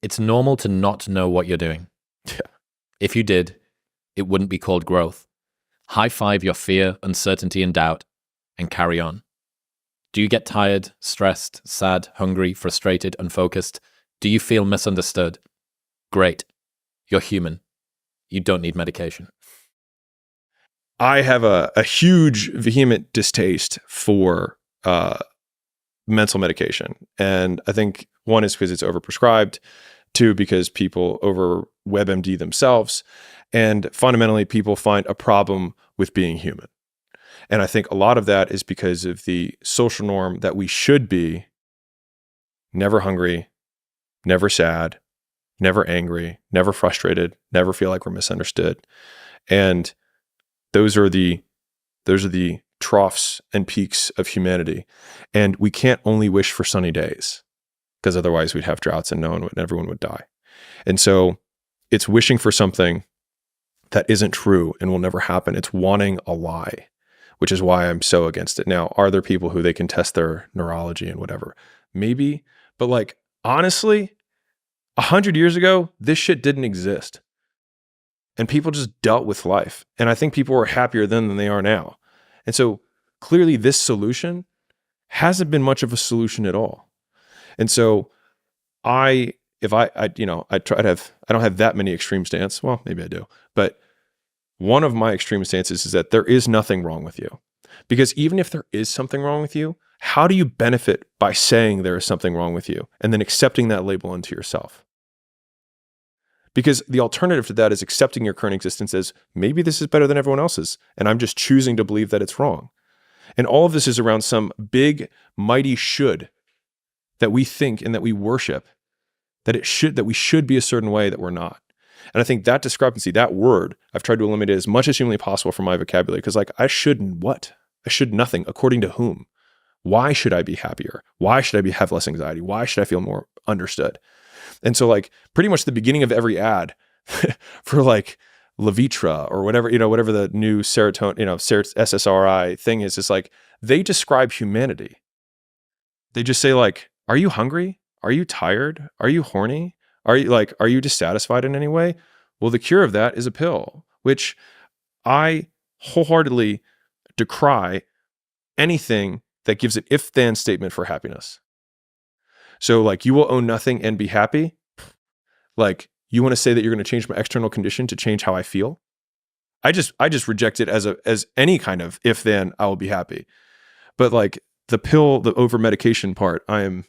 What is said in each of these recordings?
It's normal to not know what you're doing. Yeah. If you did, it wouldn't be called growth. High five your fear, uncertainty, and doubt, and carry on. Do you get tired, stressed, sad, hungry, frustrated, unfocused? Do you feel misunderstood? Great. You're human. You don't need medication. I have a huge, vehement distaste for mental medication. And I think one is because it's overprescribed, two, because people over WebMD themselves, and fundamentally people find a problem with being human. And I think a lot of that is because of the social norm that we should be never hungry, never sad, never angry, never frustrated, never feel like we're misunderstood. And those are the troughs and peaks of humanity. And we can't only wish for sunny days, because otherwise we'd have droughts and everyone would die. And so it's wishing for something that isn't true and will never happen. It's wanting a lie, which is why I'm so against it. Now, are there people who they can test their neurology and whatever? Maybe, but like, honestly, 100 years ago, this shit didn't exist. And people just dealt with life. And I think people were happier then than they are now. And so clearly this solution hasn't been much of a solution at all. And so I don't have that many extreme stance. Well, maybe I do. But one of my extreme stances is that there is nothing wrong with you. Because even if there is something wrong with you, how do you benefit by saying there is something wrong with you and then accepting that label into yourself? Because the alternative to that is accepting your current existence as maybe this is better than everyone else's, and I'm just choosing to believe that it's wrong. And all of this is around some big, mighty should that we think and that we worship, that we should be a certain way that we're not. And I think that discrepancy, that word, I've tried to eliminate as much as humanly possible from my vocabulary. Because like, I should what? I should nothing. According to whom? Why should I be happier? Why should I have less anxiety? Why should I feel more understood? And so like pretty much the beginning of every ad for like Levitra or whatever, whatever the new serotonin, SSRI thing is, it's like they describe humanity. They just say like, are you hungry? Are you tired? Are you horny? Are you dissatisfied in any way? Well, the cure of that is a pill, which I wholeheartedly decry anything that gives an if-then statement for happiness. So like, you will own nothing and be happy. Like, you want to say that you're going to change my external condition to change how I feel? I just reject it as any kind of if-then I will be happy. But like the pill, the over medication part, I've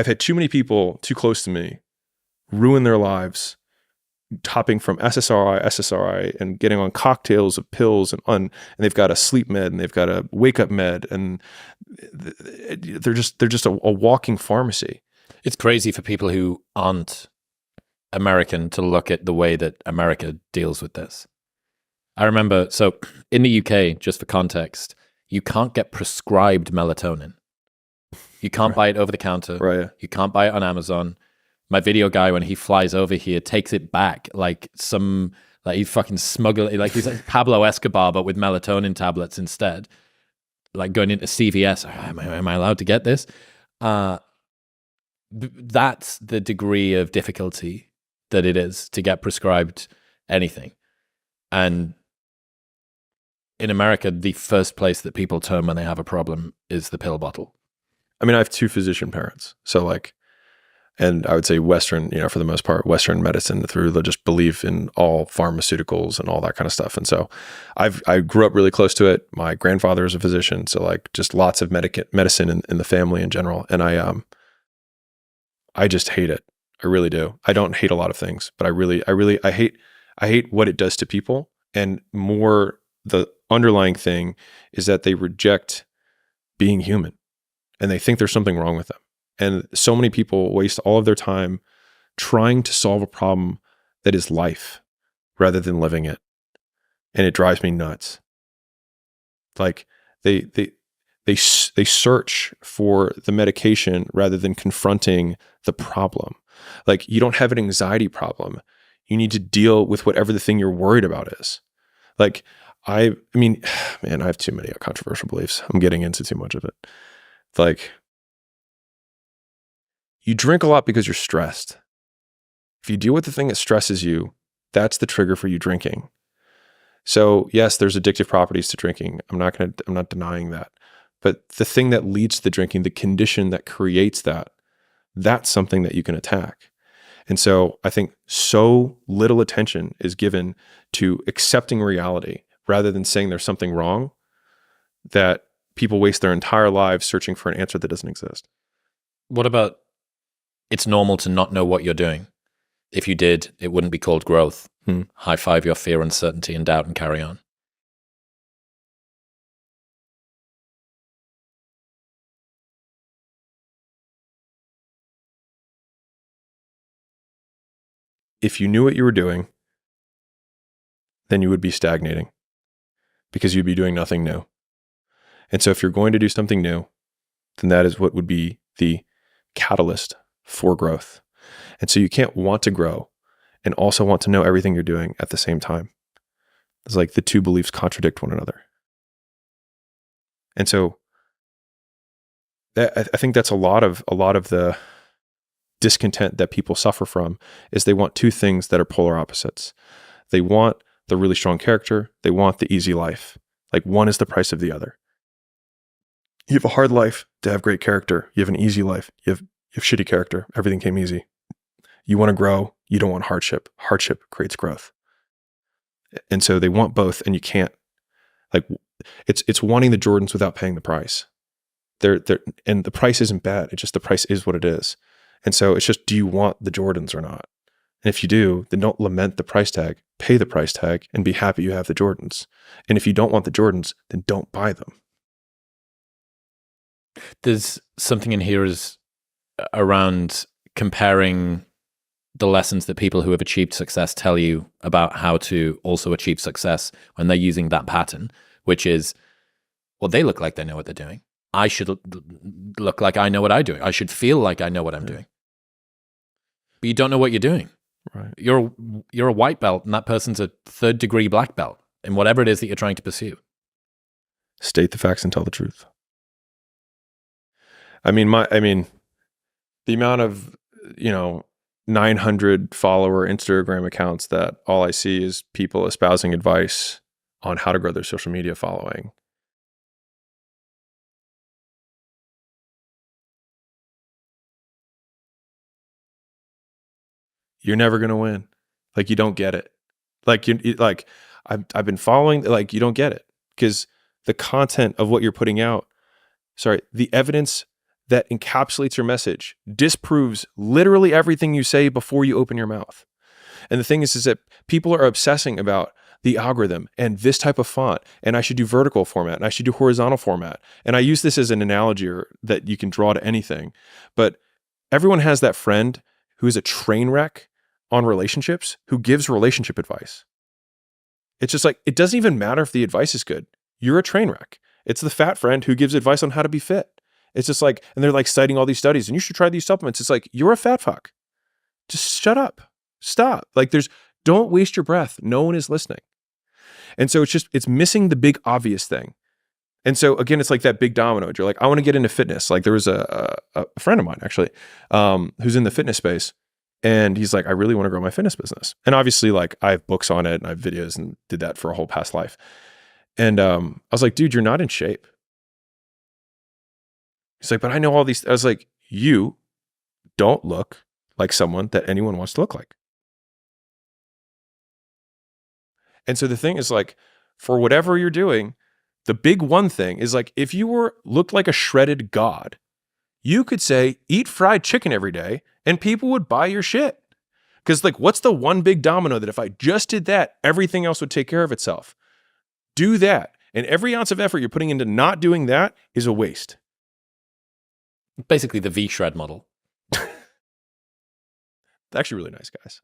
had too many people too close to me ruin their lives, hopping from SSRI, and getting on cocktails of pills and they've got a sleep med and they've got a wake up med, and they're just a walking pharmacy. It's crazy for people who aren't American to look at the way that America deals with this. I remember, so in the UK, just for context, you can't get prescribed melatonin. You can't buy it over the counter. Right. You can't buy it on Amazon. My video guy, when he flies over here, takes it back like he fucking smuggled it, like he's like Pablo Escobar, but with melatonin tablets instead. Like going into CVS, am I allowed to get this? That's the degree of difficulty that it is to get prescribed anything. And in America, the first place that people turn when they have a problem is the pill bottle. I mean, I have two physician parents. So like, and I would say Western, for the most part, Western medicine through the just belief in all pharmaceuticals and all that kind of stuff. And so I grew up really close to it. My grandfather is a physician. So like just lots of medicine in the family in general. And I just hate it. I really do. I don't hate a lot of things, but I hate what it does to people. And more, the underlying thing is that they reject being human and they think there's something wrong with them. And so many people waste all of their time trying to solve a problem that is life rather than living it. And it drives me nuts. Like they search for the medication rather than confronting the problem. Like, you don't have an anxiety problem. You need to deal with whatever the thing you're worried about is. Like, I mean, man, I have too many controversial beliefs. I'm getting into too much of it. Like, you drink a lot because you're stressed. If you deal with the thing that stresses you, that's the trigger for you drinking. So yes, there's addictive properties to drinking. I'm not denying that. But the thing that leads to the drinking, the condition that creates that, that's something that you can attack. And so I think so little attention is given to accepting reality rather than saying there's something wrong, that people waste their entire lives searching for an answer that doesn't exist. What about it's normal to not know what you're doing? If you did, it wouldn't be called growth. High five your fear, uncertainty, and doubt and carry on. If you knew what you were doing, then you would be stagnating because you'd be doing nothing new. And so if you're going to do something new, then that is what would be the catalyst for growth. And so you can't want to grow and also want to know everything you're doing at the same time. It's like the two beliefs contradict one another. And so I think that's a lot of the discontent that people suffer from is they want two things that are polar opposites. They want the really strong character. They want the easy life. Like one is the price of the other. You have a hard life to have great character. You have an easy life. You have shitty character. Everything came easy. You want to grow. You don't want hardship. Hardship creates growth. And so they want both, and you can't, like, it's wanting the Jordans without paying the price. And the price isn't bad. It's just the price is what it is. And so it's just, do you want the Jordans or not? And if you do, then don't lament the price tag, pay the price tag, and be happy you have the Jordans. And if you don't want the Jordans, then don't buy them. There's something in here is around comparing the lessons that people who have achieved success tell you about how to also achieve success when they're using that pattern, which is, well, they look like they know what they're doing. I should look like I know what I'm doing. I should feel like I know what I'm doing. But you don't know what you're doing. Right. You're a white belt, and that person's a 3rd degree black belt in whatever it is that you're trying to pursue. State the facts and tell the truth. I mean, the amount of, 900 follower Instagram accounts that all I see is people espousing advice on how to grow their social media following. You're never going to win. Like, you don't get it. I've been following, like, you don't get it because the content of what you're putting out, the evidence that encapsulates your message disproves literally everything you say before you open your mouth. And the thing is that people are obsessing about the algorithm and this type of font, and I should do vertical format, and I should do horizontal format. And I use this as an analogy that you can draw to anything. But everyone has that friend who is a train wreck on relationships who gives relationship advice. It's just like, it doesn't even matter if the advice is good. You're a train wreck. It's the fat friend who gives advice on how to be fit. It's just like, and they're like citing all these studies and you should try these supplements. It's like, you're a fat fuck. Just shut up. Stop. Like don't waste your breath. No one is listening. And so it's missing the big obvious thing. And so again, it's like that big domino. You're like, I want to get into fitness. Like there was a friend of mine actually, who's in the fitness space. And he's like, I really want to grow my fitness business. And obviously like I have books on it and I have videos and did that for a whole past life. And I was like, dude, you're not in shape. He's like, but I know all these. I was like, you don't look like someone that anyone wants to look like. And so the thing is like, for whatever you're doing, the big one thing is like, if you looked like a shredded god, you could say, eat fried chicken every day and people would buy your shit. Because like, what's the one big domino that if I just did that, everything else would take care of itself? Do that. And every ounce of effort you're putting into not doing that is a waste. Basically the V-Shred model. Actually really nice guys.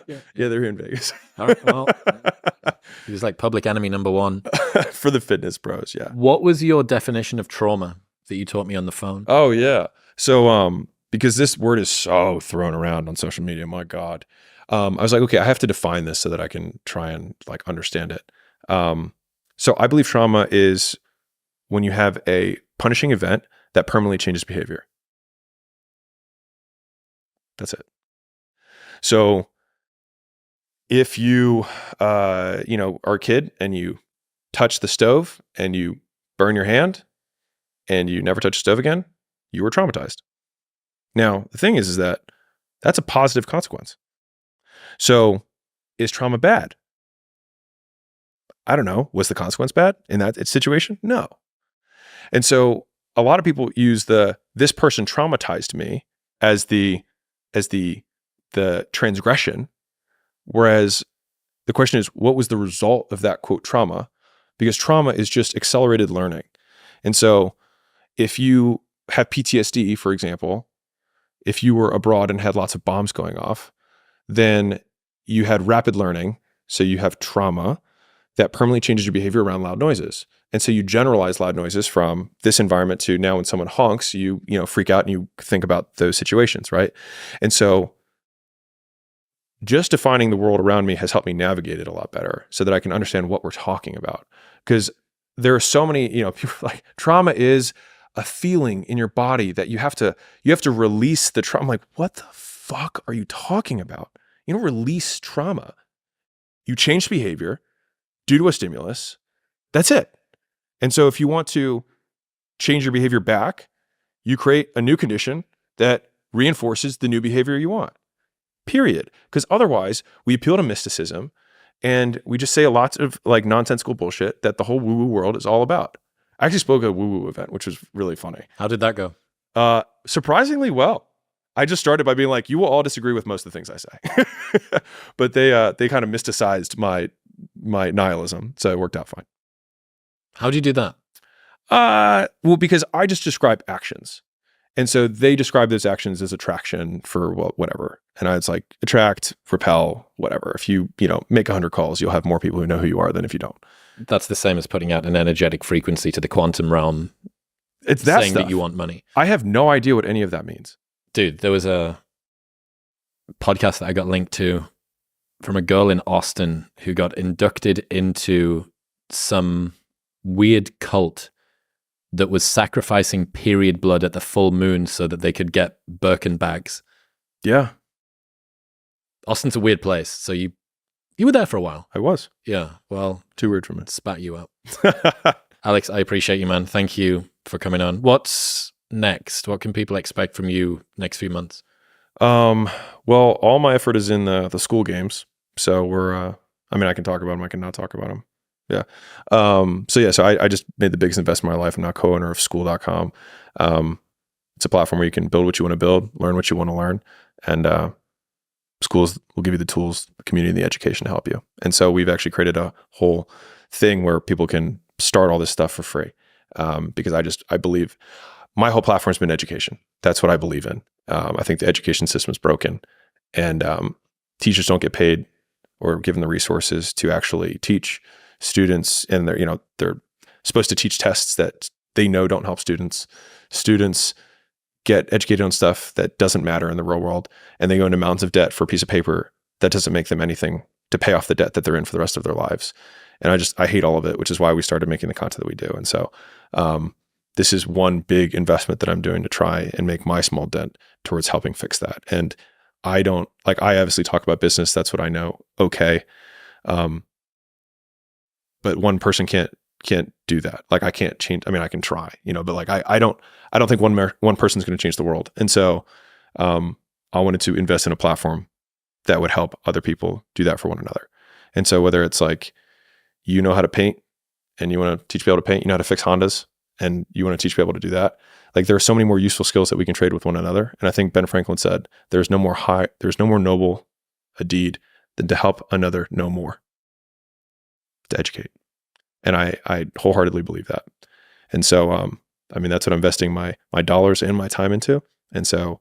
Yeah, they're here in Vegas. All right, well, he was like public enemy number 1. For the fitness pros, yeah. What was your definition of trauma that you taught me on the phone? Oh, yeah. So, because this word is so thrown around on social media, my God. I was like, okay, I have to define this so that I can try and like understand it. So I believe trauma is when you have a punishing event that permanently changes behavior. That's it. So if you, are a kid and you touch the stove and you burn your hand and you never touch the stove again, you were traumatized. Now, the thing is that that's a positive consequence. So is trauma bad? I don't know. Was the consequence bad in that situation? No. And so a lot of people use this person traumatized me as the transgression, whereas the question is, what was the result of that quote trauma? Because trauma is just accelerated learning. And so if you have PTSD, for example, if you were abroad and had lots of bombs going off, then you had rapid learning. So you have trauma that permanently changes your behavior around loud noises. And so you generalize loud noises from this environment to now when someone honks, you freak out and you think about those situations, right? And so just defining the world around me has helped me navigate it a lot better so that I can understand what we're talking about. Because there are so many, people like trauma is a feeling in your body that you have to release the trauma. I'm like, what the fuck are you talking about? You don't release trauma. You change behavior due to a stimulus. That's it. And so if you want to change your behavior back, you create a new condition that reinforces the new behavior you want. Period. Because otherwise, we appeal to mysticism and we just say lots of like nonsensical bullshit that the whole woo-woo world is all about. I actually spoke at a woo-woo event, which was really funny. How did that go? Surprisingly well. I just started by being like, you will all disagree with most of the things I say. But they kind of mysticized my nihilism. So it worked out fine. How do you do that? Well, because I just describe actions. And so they describe those actions as attraction for whatever. And I was like, attract, repel, whatever. If you, make 100 calls, you'll have more people who know who you are than if you don't. That's the same as putting out an energetic frequency to the quantum realm. It's that saying stuff. That you want money. I have no idea what any of that means. Dude, there was a podcast that I got linked to from a girl in Austin who got inducted into some weird cult that was sacrificing period blood at the full moon so that they could get Birkin bags. Yeah. Austin's a weird place. So you were there for a while. I was. Yeah. Well, too weird for me. Spat you out. Alex, I appreciate you, man. Thank you for coming on. What's next? What can people expect from you next few months? Well, all my effort is in the Skool Games. So we're, I can talk about them. I can not talk about them. Yeah. So I just made the biggest investment of my life. I'm now co-owner of Skool.com. It's a platform where you can build what you want to build, learn what you want to learn. And schools will give you the tools, the community, and the education to help you. And so we've actually created a whole thing where people can start all this stuff for free. Because I believe my whole platform has been education. That's what I believe in. I think the education system is broken and teachers don't get paid or given the resources to actually teach students, and they're supposed to teach tests that they know don't help students. Students get educated on stuff that doesn't matter in the real world, and they go into mountains of debt for a piece of paper that doesn't make them anything to pay off the debt that they're in for the rest of their lives. And I hate all of it, which is why we started making the content that we do. And so this is one big investment that I'm doing to try and make my small dent towards helping fix that. And I obviously talk about business. That's what I know. Okay. But one person can't do that. Like I can't change. I can try, but like, I don't think one person's going to change the world. And so, I wanted to invest in a platform that would help other people do that for one another. And so whether it's like, you know how to paint and you want to teach people to paint, you know how to fix Hondas and you want to teach people to do that. Like there are so many more useful skills that we can trade with one another. And I think Ben Franklin said, there's no more noble a deed than to help another know more, to educate. And I wholeheartely believe that. And so, that's what I'm investing my dollars and my time into. And so,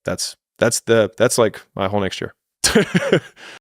that's like my whole next year.